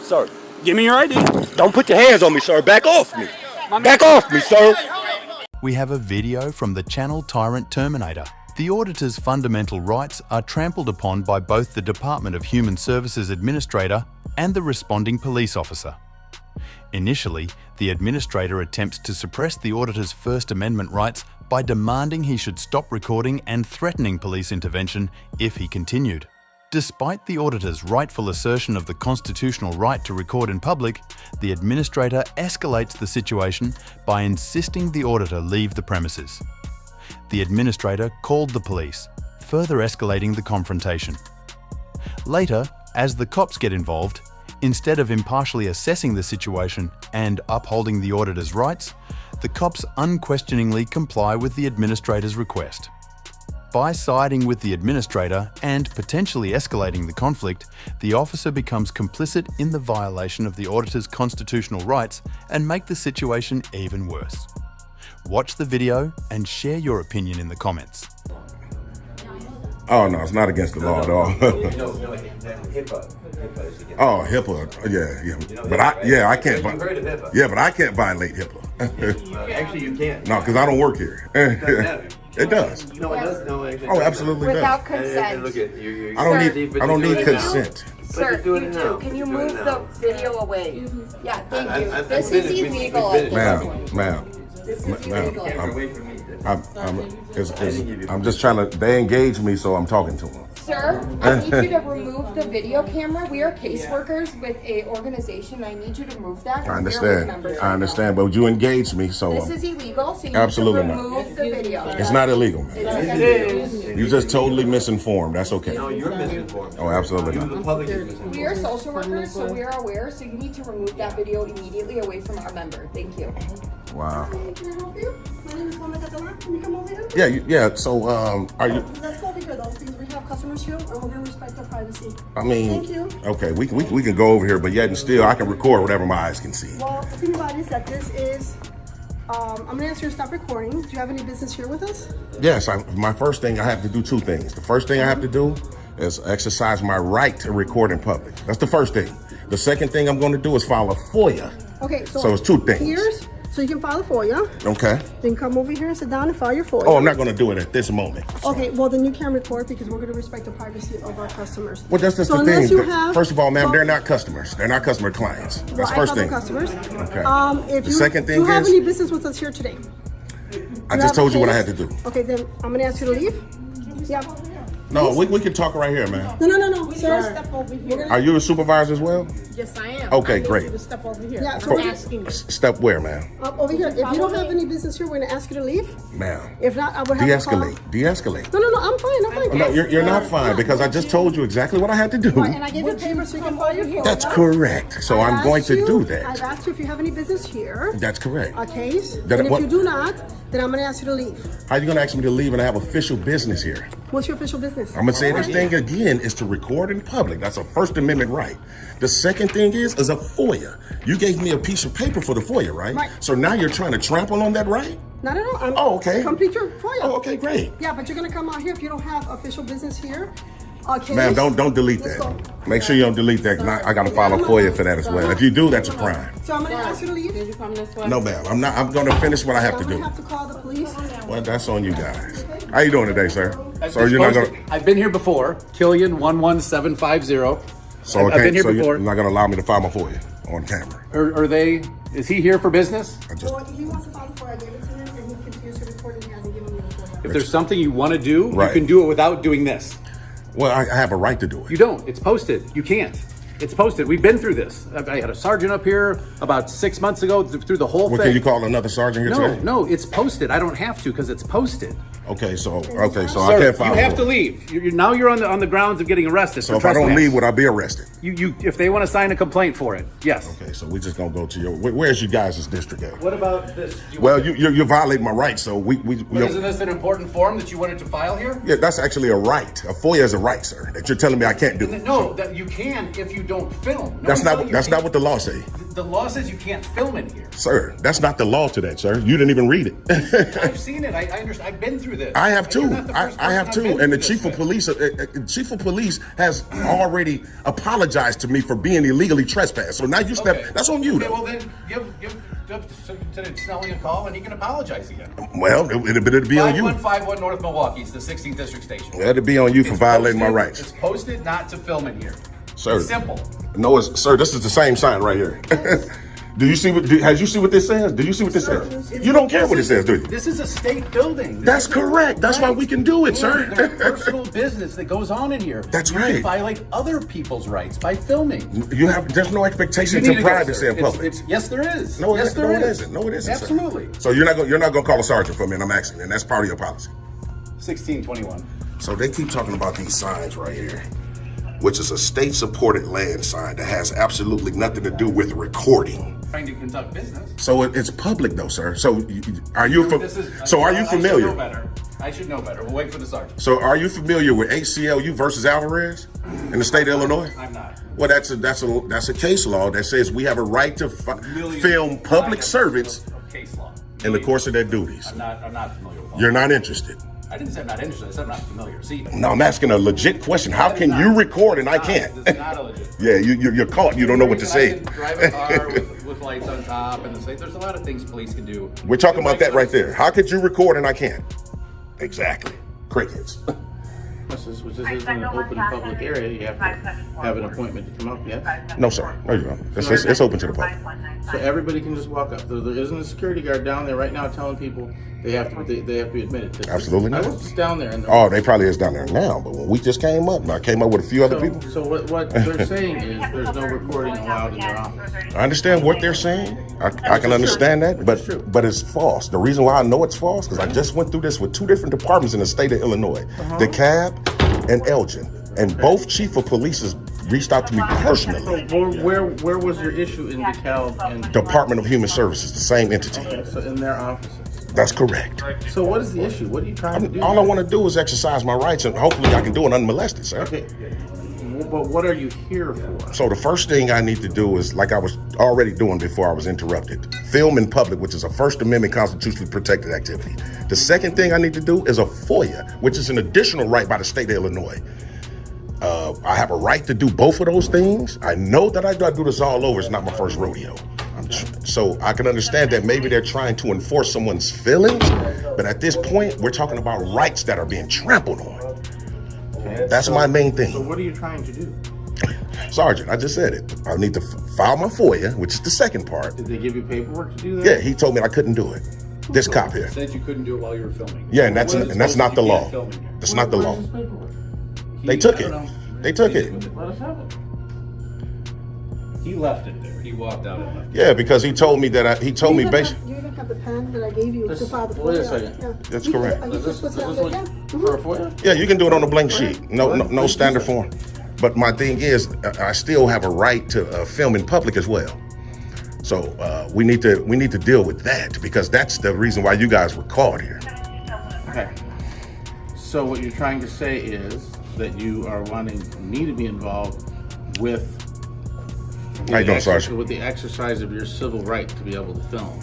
Sir, give me your ID. Don't put your hands on me, sir. Back off me. Back off me, sir. We have a video from the Channel Tyrant Terminator. The auditor's fundamental rights are trampled upon by both the Department of Human Services Administrator and the responding police officer. Initially, the administrator attempts to suppress the auditor's First Amendment rights by demanding he should stop recording and threatening police intervention if he continued. Despite the auditor's rightful assertion of the constitutional right to record in public, the administrator escalates the situation by insisting the auditor leave the premises. The administrator called the police, further escalating the confrontation. Later, as the cops get involved, instead of impartially assessing the situation and upholding the auditor's rights, the cops unquestioningly comply with the administrator's request. By siding with the administrator and potentially escalating the conflict, the officer becomes complicit in the violation of the auditor's constitutional rights and make the situation even worse. Watch the video and share your opinion in the comments. Oh, no, it's not against the law at all. HIPAA. Oh, HIPAA, yeah. But I can't. You've heard of HIPAA? Yeah, but I can't violate HIPAA. Actually, you can't. No, because I don't work here. It doesn't matter. It does. No, it does. No, actually, Oh, absolutely Without does. consent. Look at you. I don't need consent. Sir, doing you it do. now. Can you You're doing move it the now. video away? Yeah, thank you. I'm This finished. is We illegal finished. at this point. Ma'am. This is illegal. Away from me. I'm just trying to, they engage me, so I'm talking to them. Sir, I need you to remove the video camera. We are caseworkers with a organization. I need you to remove that. I understand, but you engaged me, so This is illegal, so you Absolutely need to not. remove the video. it's not illegal, man. It is. You just totally misinformed. That's okay. No, you're misinformed. Oh, absolutely You, not. the public, is misinformed. We are social workers, so we are aware, so you need to remove that video immediately away from our member. Thank you. Wow. Can I help you? My name is Monica Catalan. Can you come over here? Yeah. So, are you? Let's go over here though, because we have customers here and we're gonna respect their privacy. I mean, Thank you. okay, we can go over here, but yet and still, I can record whatever my eyes can see. Well, the thing about it is that this is, I'm gonna ask you to stop recording. Do you have any business here with us? Yes, my first thing, I have to do two things. The first thing I have to do is exercise my right to record in public. That's the first thing. The second thing I'm going to do is file a FOIA. Okay, So it's two things. Here's, so you can file a FOIA. Okay. Then come over here and sit down and file your FOIA. Oh, I'm not going to do it at this moment. Okay, well then you can record because we're gonna respect the privacy of our customers. Well, that's just So the unless thing. you have- First of all, ma'am, so- they're not customers. They're not customer clients. That's Well, the first I thing. have customers. Okay. If The you, second do thing you have is- any business with us here today? I just told you what I had to do. Okay, then I'm gonna ask you to leave. Yeah. No, we can talk right here, man. No, sir. Step over here. Are you a supervisor as well? Yes, I am. Okay, I need great. you to step over here. Yeah, I'm so- asking you. Step where, ma'am? Over here. If you don't have any business here, we're gonna ask you to leave. Ma'am. If not, I would have to call. De-escalate. No, I'm fine. No, you're not fine because I just told you exactly what I had to do. And I gave you papers so you can file your FOIA. That's correct. So I'm going to do I've that. asked you if you have any business here. That's correct. A case. That- And if what- you do not, then I'm gonna ask you to leave. How are you going to ask me to leave and I have official business here? What's your official business? I'm going to say this thing again is to record in public. That's a First Amendment right. The second thing is a FOIA. You gave me a piece of paper for the FOIA, right? Right. So now you're trying to trample on that right? Not at all. Oh, okay. Complete your FOIA. Oh, okay, great. Yeah, but you're gonna come out here if you don't have official business here. Okay. Ma'am, don't delete Let's that. go. Make sure you don't delete that. 'Cause I got to file a FOIA for that as well. If you do, that's a crime. So I'm gonna ask you to leave. Did you come this way? No, ma'am. I'm not. I'm going to finish what I have I'm to gonna do. have to call the police. Well, that's on you guys. How you doing today, sir? So you're not going to. I've been here before. Killian 11750. So I've been here so before. you're not going to allow me to file my FOIA on camera. Are they? Is he here for business? I just. Well, he wants to file the FOIA. I gave it to him, and he continues to record, and he hasn't given me the FOIA. If there's something you want to do, Right. you can do it without doing this. Well, I have a right to do You it. don't. It's posted. You can't. It's posted. We've been through this. I had a sergeant up here about 6 months ago through the whole Well, thing. can you call another sergeant here today? No, it's posted. I don't have to because it's posted. Okay, so I Sir, can't file. you have for to it. leave. Now you're on the grounds of getting arrested. So for if I don't trespass. leave, would I be arrested? you if they want to sign a complaint for it, yes. Okay, so we just gonna go to your. Where's you guys' district at? What about this? Well, you violate my rights, so we Isn't this an important form that you wanted to file here? Yeah, that's actually a right. A FOIA is a right, sir. That you're telling me I can't do. No, that you can if you don't film. No That's one's not telling you that's can't. not what the law say. The law says you can't film in here. Sir, that's not the law today, sir. You didn't even read it. I've seen it. I understand. I've been through this. I have And too. you're not the first I have person too. I've been And the through chief this of with. chief of police has already apologized to me for being illegally trespassed. So now you step. Okay. That's on you. Okay, Though. well then give Lieutenant Snelling a call and he can apologize again. Well, it'd be on you. 5151 North Milwaukee. It's the 16th District Station. It'd be on you for It's violating my posted- rights, It's posted not to film in here. sir. It's simple. No, sir. This is the same sign right here. Do you see what? Has you see what this says? Do you see what this says? You don't care what it says, do you? This is a state building. That's correct. That's why we can do it, sir. There's personal business that goes on in here. That's You right. can violate other people's rights by filming. There's no expectation You need to go, privacy sir. in public. Yes, there is. No, yes, there it is. isn't. No, it isn't. Absolutely. Sir. So you're not gonna call a sergeant for me, and I'm asking, and that's part of your policy. 1621. So they keep talking about these signs right here, which is a state-supported land sign that has absolutely nothing to do with recording. Trying to conduct business. So it's public though, sir. So are you? This is, So are you I familiar? should know better. I should know better. We'll wait for the sergeant. So are you familiar with ACLU versus Alvarez in the state of Illinois? I'm not. Well, that's a case law that says we have a right to film public servants Of case law. in the course of their duties. I'm not familiar with all You're not interested. I didn't say I'm not interested. I said I'm not familiar. See, No, I'm asking a legit question. How can you record and I can't? This is not a legit. Yeah, you're caught. You don't know what to I say. can drive a car with lights on top and there's a lot of things police can do. We're talking about that right there. How could you record and I can't? Exactly. Crickets. This isn't an open public area. You have to have an appointment to come up, yes? No, sir. No, you don't. It's open to the public. So everybody can just walk up. There isn't a security guard down there right now telling people they have to be admitted to. Absolutely not. I was just down there and Oh, they probably is down there now, but when we just came up, and I came up with a few other people. So what they're saying is there's no recording allowed in their office. I understand what they're saying. I can understand that, but it's false. The reason why I know it's false because I just went through this with two different departments in the state of Illinois, DeKalb and Elgin, and both chief of police reached out to me personally. Where was your issue in DeKalb and Department of Human Services, the same entity. so in their offices? That's correct. So what is the issue? What are you trying to do? All I want to do is exercise my rights, and hopefully I can do it unmolested, sir. Okay, but what are you here for? So the first thing I need to do is, like I was already doing before I was interrupted, film in public, which is a First Amendment constitutionally protected activity. The second thing I need to do is a FOIA, which is an additional right by the state of Illinois. I have a right to do both of those things. I know that I got to do this all over. It's not my first rodeo. So I can understand that maybe they're trying to enforce someone's feelings, but at this point, we're talking about rights that are being trampled on. That's my main thing. So what are you trying to do? Sergeant, I just said it. I need to file my FOIA, which is the second part. Did they give you paperwork to do that? Yeah, he told me I couldn't do it. This cop here. Said you couldn't do it while you were filming. Yeah, and that's not the law. That's not the law. Where's this paperwork? They took it. They took it. Let us have it. He left it there. He walked out and left. Yeah, because he told me that he told me basically. You even have the pen that I gave you to file the FOIA. Wait a second. Yeah. That's correct. Are you just supposed to have Is it this again? for a FOIA? Yeah, you can do it on a blank sheet. No standard form. But my thing is, I still have a right to film in public as well. So we need to deal with that because that's the reason why you guys were called here. Okay. So what you're trying to say is that you are wanting me to be involved with How you doing, Sergeant? with the exercise of your civil right to be able to film.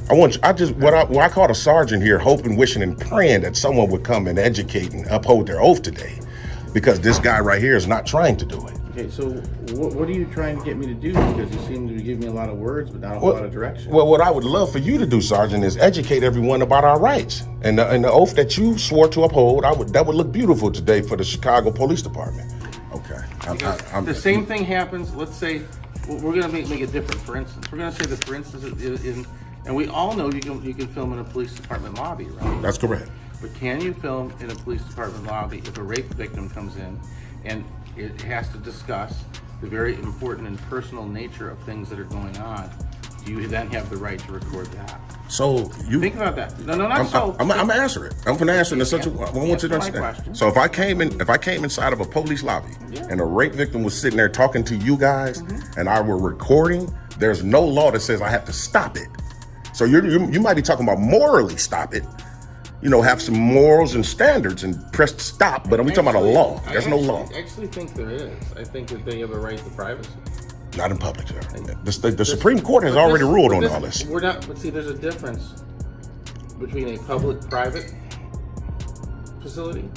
What I called a sergeant here, hoping, wishing, and praying that someone would come and educate and uphold their oath today, because this guy right here is not trying to do it. Okay, so what are you trying to get me to do? Because you seem to be giving me a lot of words, but not a whole lot of direction. Well, what I would love for you to do, Sergeant, is educate everyone about our rights and the oath that you swore to uphold. That would look beautiful today for the Chicago Police Department. Okay. The same thing happens. Let's say we're going to make it different. For instance, we're going to say that, for instance, and we all know you can film in a police department lobby, right? That's correct. But can you film in a police department lobby if a rape victim comes in and it has to discuss the very important and personal nature of things that are going on? Do you then have the right to record that? So you Think about that. No, not I'm gonna answer it. I'm gonna answer it in such a way. I want you to Answer my understand. question. So if I came inside of a police lobby and a rape victim was sitting there talking to you guys and I were recording, there's no law that says I have to stop it. So you might be talking about morally stop it. You know, have some morals and standards and press stop, but we talking about a law. There's no law. I actually think there is. I think that they have a right to privacy. Not in public, sir. The Supreme Court has already ruled on all this. We're not, but see, there's a difference between a public-private facility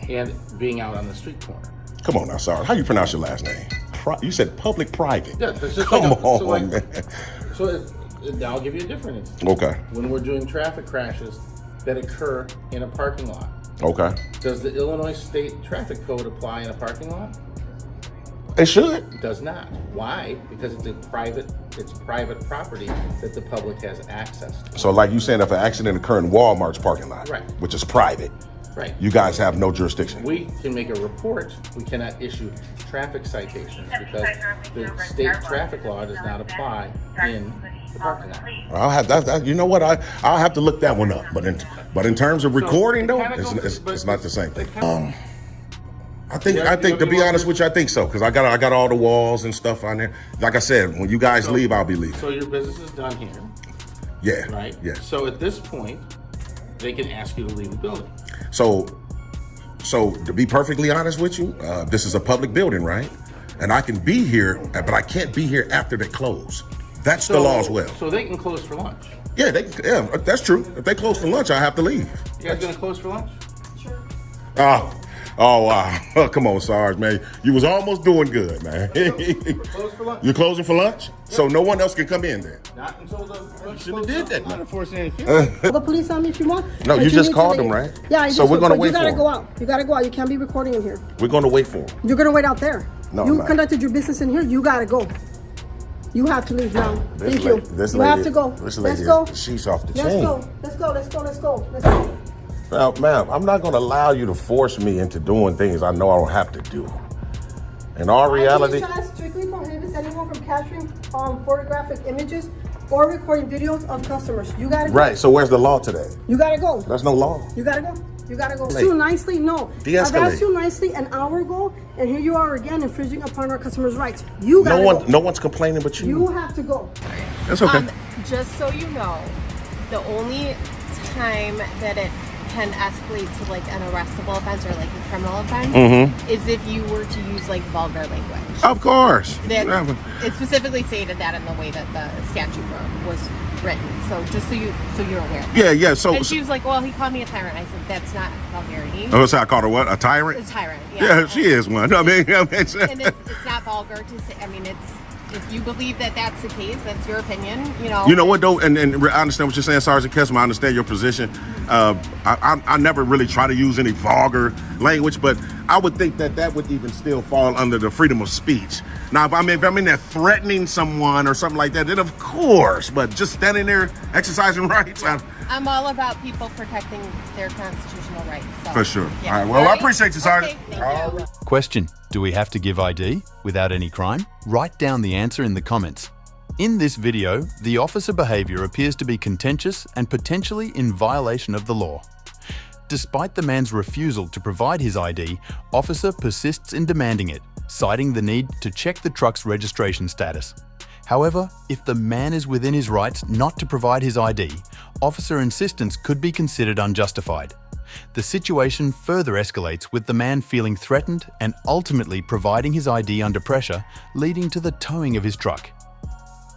and being out on the street corner. Come on now, Sarge. How you pronounce your last name? You said public-private. Yeah, that's just Come like on, man. Now I'll give you a different instance. Okay. When we're doing traffic crashes that occur in a parking lot, Okay. does the Illinois State Traffic Code apply in a parking lot? It should. It does not. Why? Because it's private property that the public has access to. So like you saying, if an accident occurred in Walmart's parking lot, Right. which is private, Right. you guys have no jurisdiction. We can make a report. We cannot issue traffic citations because the state traffic law does not apply in the parking lot. I'll have that. You know what? I'll have to look that one up. But in terms of recording, though, it's not the same thing. I think to be honest with you, I think so, because I got all the walls and stuff on there. Like I said, when you guys leave, I'll be leaving. So your business is done here, Yeah. right? Yeah. So at this point, they can ask you to leave the building. So to be perfectly honest with you, this is a public building, right? And I can be here, but I can't be here after they close. That's the law as well. So they can close for lunch. Yeah, that's true. If they close for lunch, I have to leave. You guys gonna close for lunch? Oh wow! Come on, Sarge, man. You was almost doing good, man. Close for lunch. You're closing for lunch, so no one else can come in then. Not until the lunch Should've closes did up. that, I'm not man. enforcing anything. Call the police on me if you want. No, but you just need to called leave. them, right? Yeah, I So just we're gonna but wait you gotta for go him. out. You gotta go out. You can't be recording in here. We're gonna wait for him. You're gonna wait out there. No, you I'm not. conducted your business in here. You gotta go. You have to leave now. Thank you. This You lady, have to go. This Let's lady, go. she's off the Let's chain. go. Let's go. Let's go. Let's go. Let's go. Now, ma'am, I'm not gonna allow you to force me into doing things I know I don't have to do. In all reality, IDHS strictly prohibits anyone from capturing photographic images or recording videos of customers. You gotta go. right? So where's the law today? You gotta go. There's no law. You gotta go. You gotta go. Late. Too nicely, no. De-escalate. I've asked you nicely an hour ago, and here you are again infringing upon our customers' rights. You gotta go. No one's complaining but you. You have to go. That's okay. Just so you know, the only time that it can escalate to like an arrestable offense or like a criminal offense is if you were to use like vulgar language. Of course. It specifically stated that in the way that the statute was written. So just so you're aware. Yeah. So, And she was like, "Well, he called me a tyrant." I said, "That's not vulgarity." oh, so I called her what? A tyrant? A tyrant. Yeah, she is one. I mean, And it's not vulgar to say. I mean, it's if you believe that that's the case, that's your opinion. You know what though, and I understand what you're saying, Sergeant Kessler. I understand your position. I never really try to use any vulgar language, but I would think that would even still fall under the freedom of speech. Now, if I'm in there threatening someone or something like that, then of course. But just standing there exercising rights, I'm all about people protecting their constitutional rights. So, for sure. yeah. All right. Well, I appreciate you, Sergeant. Okay, thank you. Question: do we have to give ID without any crime? Write down the answer in the comments. In this video, the officer behaviour appears to be contentious and potentially in violation of the law. Despite the man's refusal to provide his ID, officer persists in demanding it, citing the need to check the truck's registration status. However, if the man is within his rights not to provide his ID, officer insistence could be considered unjustified. The situation further escalates with the man feeling threatened and ultimately providing his ID under pressure, leading to the towing of his truck.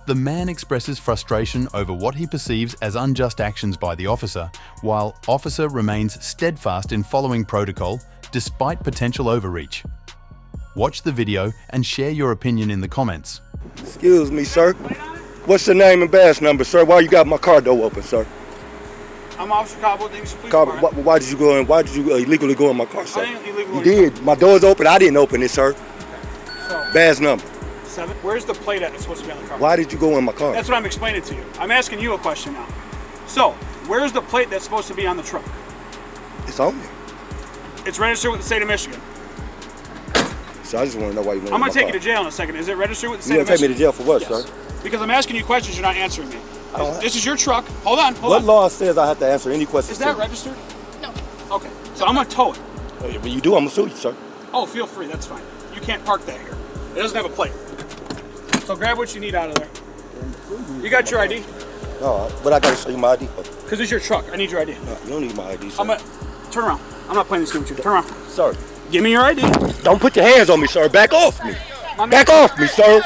The man expresses frustration over what he perceives as unjust actions by the officer, while officer remains steadfast in following protocol despite potential overreach. Watch the video and share your opinion in the comments. Excuse me, sir. What's your name and badge number, sir? Why you got my car door open, sir? I'm Officer Cabo, Police Cabo, Department. why did you go in? Why did you illegally go in my car, sir? I didn't illegally You go in your did. My door's open. I didn't open it, sir. So, Badge number. 7. Where's the plate at that's supposed to be on the car? Why did you go in my car? That's what I'm explaining to you. I'm asking you a question now. So, where's the plate that's supposed to be on the truck? It's on me. It's registered with the state of Michigan. So I just want to know why you went I'm in my going to take car. you to jail in a second. Is it registered with the state You of gonna take Michigan? me to jail for what, Yes. sir? Because I'm asking you questions, you're not answering me. don't- This is your truck. Hold on. What law says I have to answer any questions? Is that to? registered? No. Okay. So I'm going to tow it. When you do, I'm gonna sue you, sir. Oh, feel free. That's fine. You can't park that here. It doesn't have a plate. So grab what you need out of there. You got your ID? No, but I gotta show you my ID for you. Because it's your truck. I need your ID. No, you don't need my ID, sir. I'm going to turn around. I'm not playing this game with you. Turn around. Sir, Give me your ID. don't put your hands on me, sir. Back off me. My man- Back off me, sir.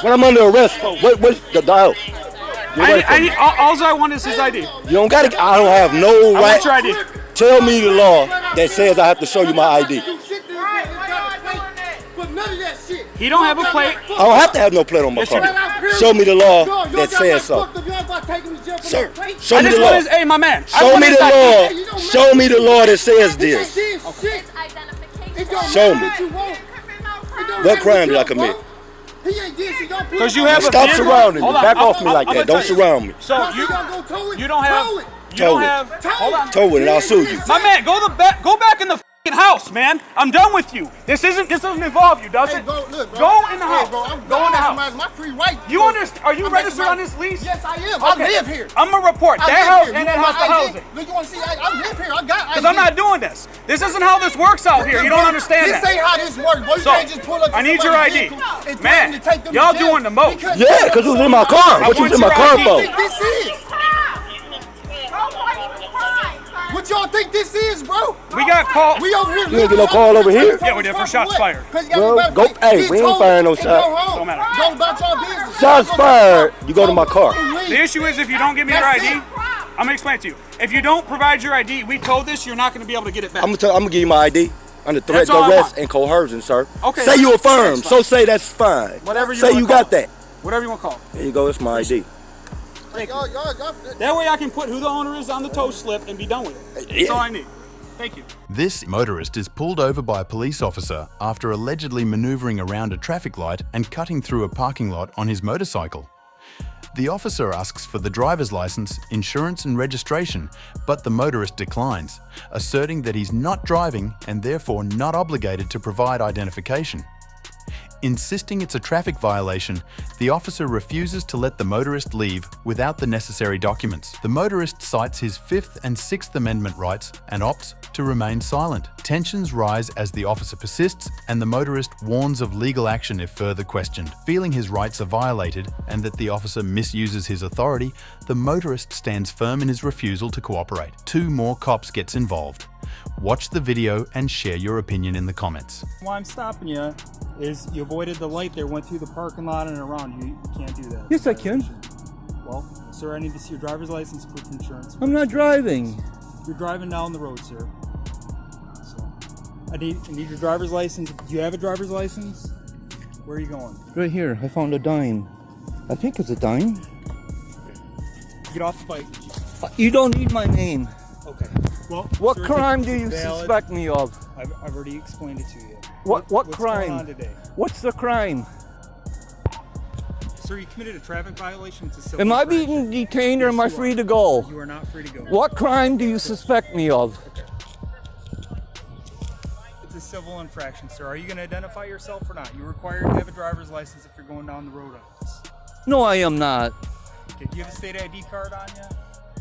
When I'm under arrest, what's the dial? All I want is his ID. You don't got to. I don't have no I right. want your ID. Tell me the law that says I have to show you my ID. He don't have a plate. I don't have to have no plate on my car. Show me the law that says so. Sir, show me the law. Hey, my man. Show me the law. Show me the law that says this. Show me. What crime did I commit? Because you have Stop surrounding me. Back off me like that. Don't surround me. So you don't have. Hold on. Tow it and I'll sue you. My man, go back in the house, man. I'm done with you. This doesn't involve you, does it? Bro, look, bro. Go in the house. Hey, bro, go in the house. My free right. You understand? Are you registered on this lease? Yes, I am. Okay. I live here. I'm gonna report that house and that house to housing. Look, you want to see? I live here. I got. Because I'm not doing this. This isn't how this works out here. You don't understand that. This ain't how this works, boy. You So, can't just pull up. I need your ID. Man, y'all y'all doing the most. Yeah, because it was in my car. What you was in my car for? This is. What y'all think this is, bro? We got called. We over here. You ain't get no call over here? Yeah, we did for shots fired. Well, go. Hey, we ain't firing no shots. Don't matter. Go about your business. Shots fired. You go to my car. The issue is if you don't give me your ID, I'm gonna explain it to you. If you don't provide your ID, we told this, you're not gonna be able to get it back. I'm gonna give you my ID under threat, That's all I duress, want. and coercion, sir. Okay, Say you affirm. that's fine. So say that's fine. Whatever you say wanna you call got that. Whatever you want to call. There you go. It's my ID. That way I can put who the owner is on the tow slip and be done with it. That's all I need. Thank you. This motorist is pulled over by a police officer after allegedly maneuvering around a traffic light and cutting through a parking lot on his motorcycle. The officer asks for the driver's license, insurance and registration, but the motorist declines, asserting that he's not driving and therefore not obligated to provide identification. Insisting it's a traffic violation, the officer refuses to let the motorist leave without the necessary documents. The motorist cites his Fifth and Sixth Amendment rights and opts to remain silent. Tensions rise as the officer persists and the motorist warns of legal action if further questioned. Feeling his rights are violated and that the officer misuses his authority, the motorist stands firm in his refusal to cooperate. 2 more cops gets involved. Watch the video and share your opinion in the comments. Why I'm stopping you is you avoided the light there, went through the parking lot and around. You can't do that. Yes, I can. Well, sir, I need to see your driver's license, proof of insurance. I'm not driving. You're driving down the road, sir. So, I need your driver's license. Do you have a driver's license? Where are you going? Right here. I found a dime. I think it's a dime. Get off the bike. You don't need my name. Okay. Well, what sir, crime do you valid. suspect me of? I've already explained it to you. What What's crime? going on today? What's the crime? Sir, you committed a traffic violation. It's a civil Am I infraction. being detained or am I free to go? You are not free to go. What crime do you suspect me of? It's a civil infraction, sir. Are you going to identify yourself or not? You're required to have a driver's license if you're going down the road on this. No, I am not. Okay, do you have a state ID card on you?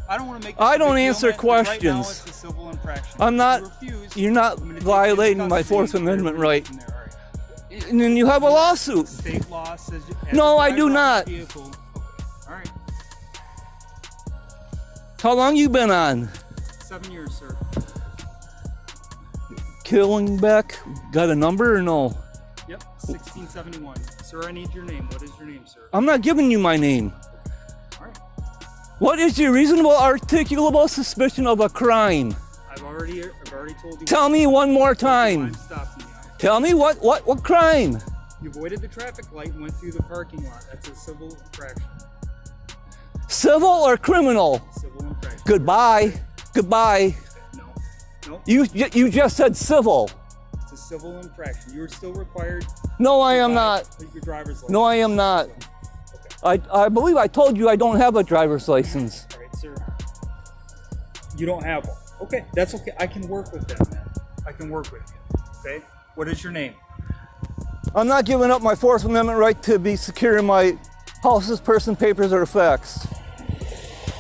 I don't want to make. I don't a big deal, answer man, but right now questions. it's a civil infraction. I'm not. If you refuse, You're not I'm gonna take you violating into my custody Fourth and Amendment we're right. from there, all right. And then you have a lawsuit. State law says you have No, to I drive do around not. the vehicle. Okay. All right. How long you been on? 7 years, sir. Killingbeck. Got a number or no? Yep. 1671. Sir, I need your name. What is your name, sir? I'm not giving you my name. All right. What is your reasonable articulable suspicion of a crime? I've already told you. Tell me one more time. I'm stopping you. Tell me what crime? You avoided the traffic light and went through the parking lot. That's a civil infraction. Civil or criminal? Civil infraction. Goodbye. Goodbye. No. No. You just said civil. It's a civil infraction. You're still required. No, I am not. Your driver's license. No, I am not. Okay. I believe I told you I don't have a driver's license. All right, sir. You don't have one. Okay, that's okay. I can work with that, man. I can work with you. Okay. What is your name? I'm not giving up my Fourth Amendment right to be secure in my house's person, papers, or effects.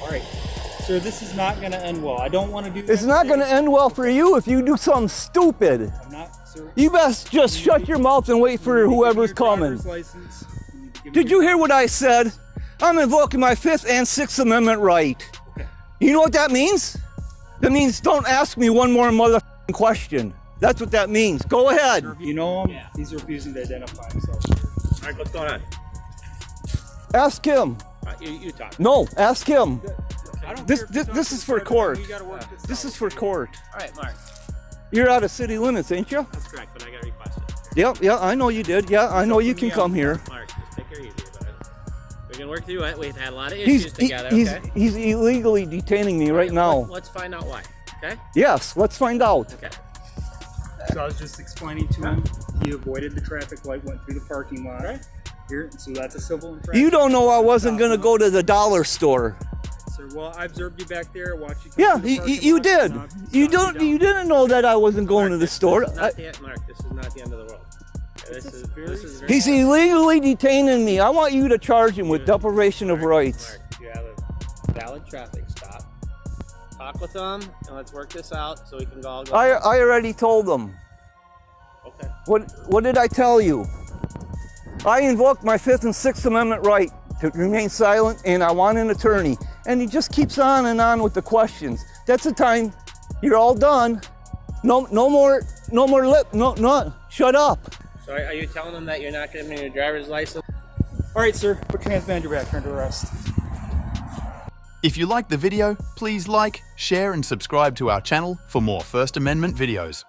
All right. Sir, this is not going to end well. I don't want to do that. It's not going to end well for you if you do something stupid. I'm not, sir. You best just shut your mouth and wait for whoever's coming. Did you hear what I said? I'm invoking my Fifth and Sixth Amendment right. Okay. You know what that means? That means don't ask me one more motherfucking question. That's what that means. Go ahead. You know him? Yeah. He's refusing to identify himself. All right, what's going on? Ask him. You talk. No, ask him. I don't This care if it's not this is for private, court. we gotta work This out. is for court. All right, Mark. You're out of city limits, ain't you? That's correct, but I got requested. Yep, yeah, I know you did. Yeah, I know you can come here. Mark, just take her easy about it. We can work through it. We've had a lot of issues together. Okay. He's illegally detaining me right now. Let's find out why. Okay. Yes, let's find out. Okay. So I was just explaining to him, he avoided the traffic light, went through the parking lot. Right. Here, so that's a civil infraction. You don't know I wasn't gonna go to the dollar store. Sir, well, I observed you back there, watched you. Yeah, you did. You didn't know that I wasn't going to the store. Mark, this is not the end of the world. This is very He's illegally detaining me. I want you to charge him with deprivation of rights. Mark, you have a valid traffic stop. Talk with them and let's work this out so we can all go. I already told them. Okay. What did I tell you? I invoked my 5th and 6th Amendment right to remain silent, and I want an attorney. And he just keeps on and on with the questions. That's the time. You're all done. No more shut up. So are you telling them that you're not giving me your driver's license? All right, sir, put your hands behind your back, turn to arrest. If you liked the video, please like, share and subscribe to our channel for more First Amendment videos.